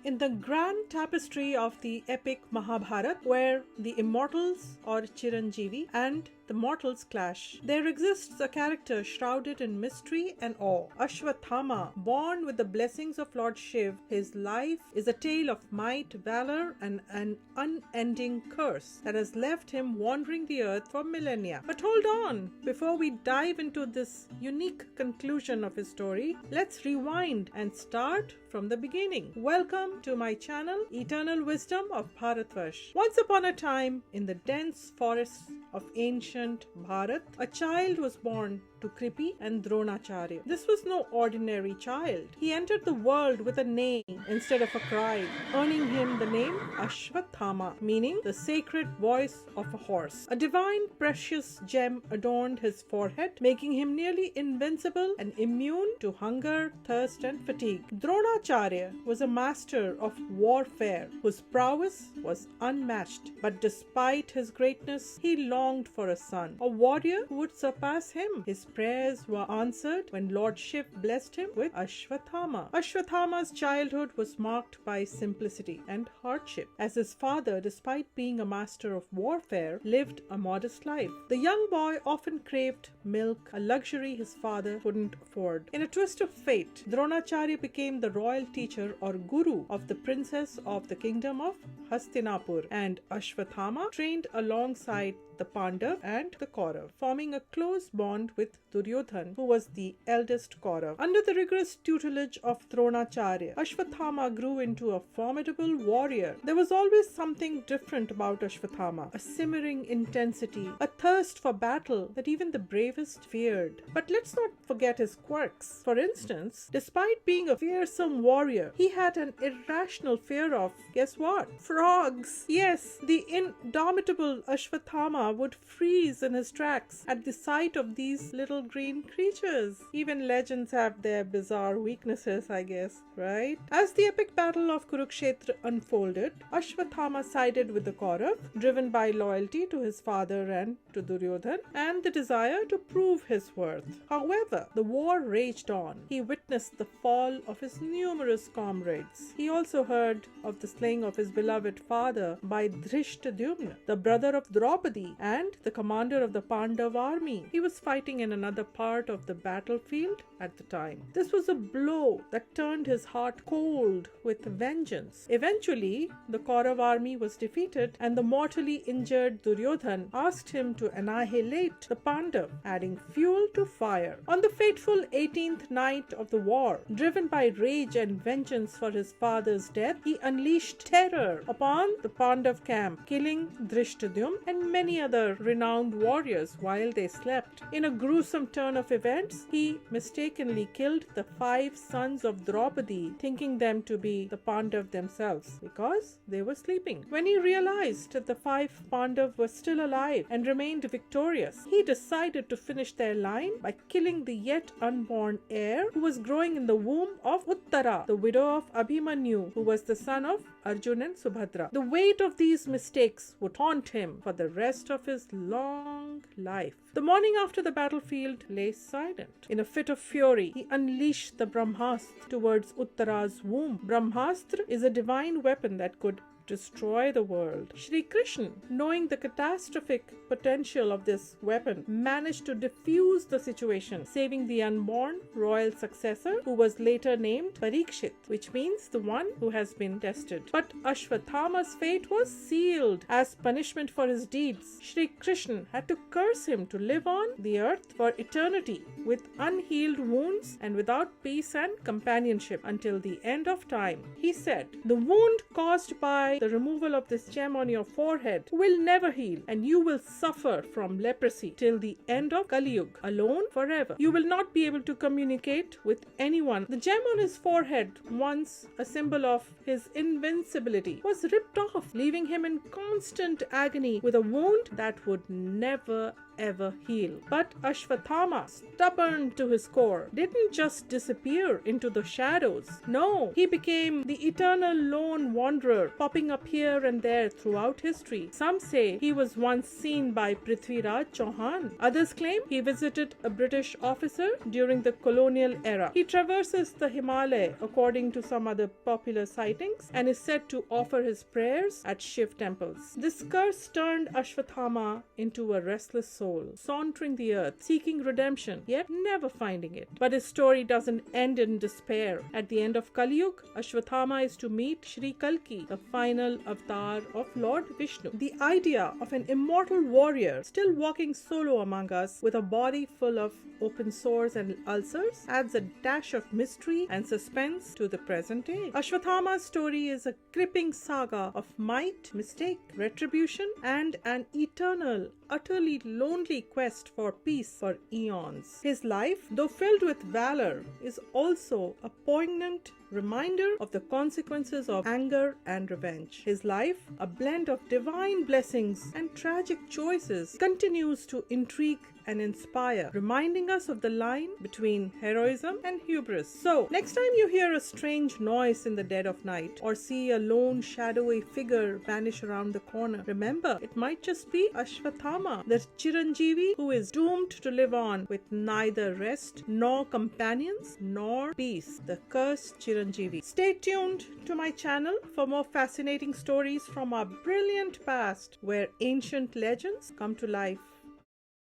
In the grand tapestry of the epic Mahabharata, where the immortals or Chiranjeevi and the mortals clash, there exists a character shrouded in mystery and awe. Ashwatthama, born with the blessings of Lord Shiv, his life is a tale of might, valor, and an unending curse that has left him wandering the earth for millennia. But hold on, before we dive into this unique conclusion of his story, let's rewind and start from the beginning. Welcome to my channel, Eternal Wisdom of Bharatvarsh. Once upon a time, in the dense forests of ancient Bharat, a child was born to Kripi and Dronacharya. This was no ordinary child. He entered the world with a neigh instead of a cry, earning him the name Ashwatthama, meaning the sacred voice of a horse. A divine precious gem adorned his forehead, making him nearly invincible and immune to hunger, thirst, and fatigue. Dronacharya was a master of warfare whose prowess was unmatched, but despite his greatness, he longed for a son, a warrior who would surpass him. His prayers were answered when Lord Shiv blessed him with Ashwatthama. Ashwatthama's childhood was marked by simplicity and hardship, as his father, despite being a master of warfare, lived a modest life. The young boy often craved milk, a luxury his father couldn't afford. In a twist of fate, Dronacharya became the royal teacher or guru of the princess of the kingdom of Hastinapur, and Ashwatthama trained alongside the Pandav and the Kaurav, forming a close bond with Duryodhan, who was the eldest Kaurav. Under the rigorous tutelage of Dronacharya, Ashwatthama grew into a formidable warrior. There was always something different about Ashwatthama, a simmering intensity, a thirst for battle that even the bravest feared. But let's not forget his quirks. For instance, despite being a fearsome warrior, he had an irrational fear of, guess what? Frogs! Yes, the indomitable Ashwatthama would freeze in his tracks at the sight of these little green creatures. Even legends have their bizarre weaknesses, I guess, right? As the epic battle of Kurukshetra unfolded, Ashwatthama sided with the Kaurav, driven by loyalty to his father and to Duryodhan, and the desire to prove his worth. However, the war raged on. He witnessed the fall of his numerous comrades. He also heard of the slaying of his beloved father by Drishtadumna, the brother of Draupadi and the commander of the Pandava army. He was fighting in another part of the battlefield at the time. This was a blow that turned his heart cold with vengeance. Eventually, the Kaurav army was defeated, and the mortally injured Duryodhan asked him to annihilate the Pandav, adding fuel to fire. On the fateful 18th night of the war, driven by rage and vengeance for his father's death, he unleashed terror upon the Pandav camp, killing Drishtadumna and many other renowned warriors while they slept. In a gruesome turn of events, he mistakenly killed the 5 sons of Draupadi, thinking them to be the Pandav themselves because they were sleeping. When he realized that the 5 Pandav were still alive and remained victorious, he decided to finish their line by killing the yet unborn heir who was growing in the womb of Uttara, the widow of Abhimanyu, who was the son of Arjuna and Subhadra. The weight of these mistakes would haunt him for the rest of his long life. The morning after the battlefield lay silent. In a fit of fury, he unleashed the Brahmastra towards Uttara's womb. Brahmastra is a divine weapon that could destroy the world. Shri Krishna, knowing the catastrophic potential of this weapon, managed to defuse the situation, saving the unborn royal successor, who was later named Parikshit, which means the one who has been tested. But Ashwatthama's fate was sealed. As punishment for his deeds, Shri Krishna had to curse him to live on the earth for eternity with unhealed wounds and without peace and companionship until the end of time. He said, "The wound caused by the removal of this gem on your forehead will never heal, and you will suffer from leprosy till the end of Kali Yuga, alone forever. You will not be able to communicate with anyone." The gem on his forehead, once a symbol of his invincibility, was ripped off, leaving him in constant agony with a wound that would never ever heal. But Ashwatthama, stubborn to his core, didn't just disappear into the shadows. No, he became the eternal lone wanderer, popping up here and there throughout history. Some say he was once seen by Prithviraj Chauhan. Others claim he visited a British officer during the colonial era. He traverses the Himalayas, according to some other popular sightings, and is said to offer his prayers at Shiv temples. This curse turned Ashwatthama into a restless soul, sauntering the earth, seeking redemption, yet never finding it. But his story doesn't end in despair. At the end of Kali Yuga, Ashwatthama is to meet Shri Kalki, the final avatar of Lord Vishnu. The idea of an immortal warrior still walking solo among us with a body full of open sores and ulcers adds a dash of mystery and suspense to the present day. Ashwatthama's story is a gripping saga of might, mistake, retribution, and an eternal, utterly lonely quest for peace for eons. His life, though filled with valor, is also a poignant reminder of the consequences of anger and revenge. His life, a blend of divine blessings and tragic choices, continues to intrigue and inspire, reminding us of the line between heroism and hubris. So, next time you hear a strange noise in the dead of night or see a lone shadowy figure vanish around the corner, remember, it might just be Ashwatthama, the Chiranjeevi who is doomed to live on with neither rest nor companions nor peace, the cursed Chiranjeevi. Stay tuned to my channel for more fascinating stories from our brilliant past where ancient legends come to life.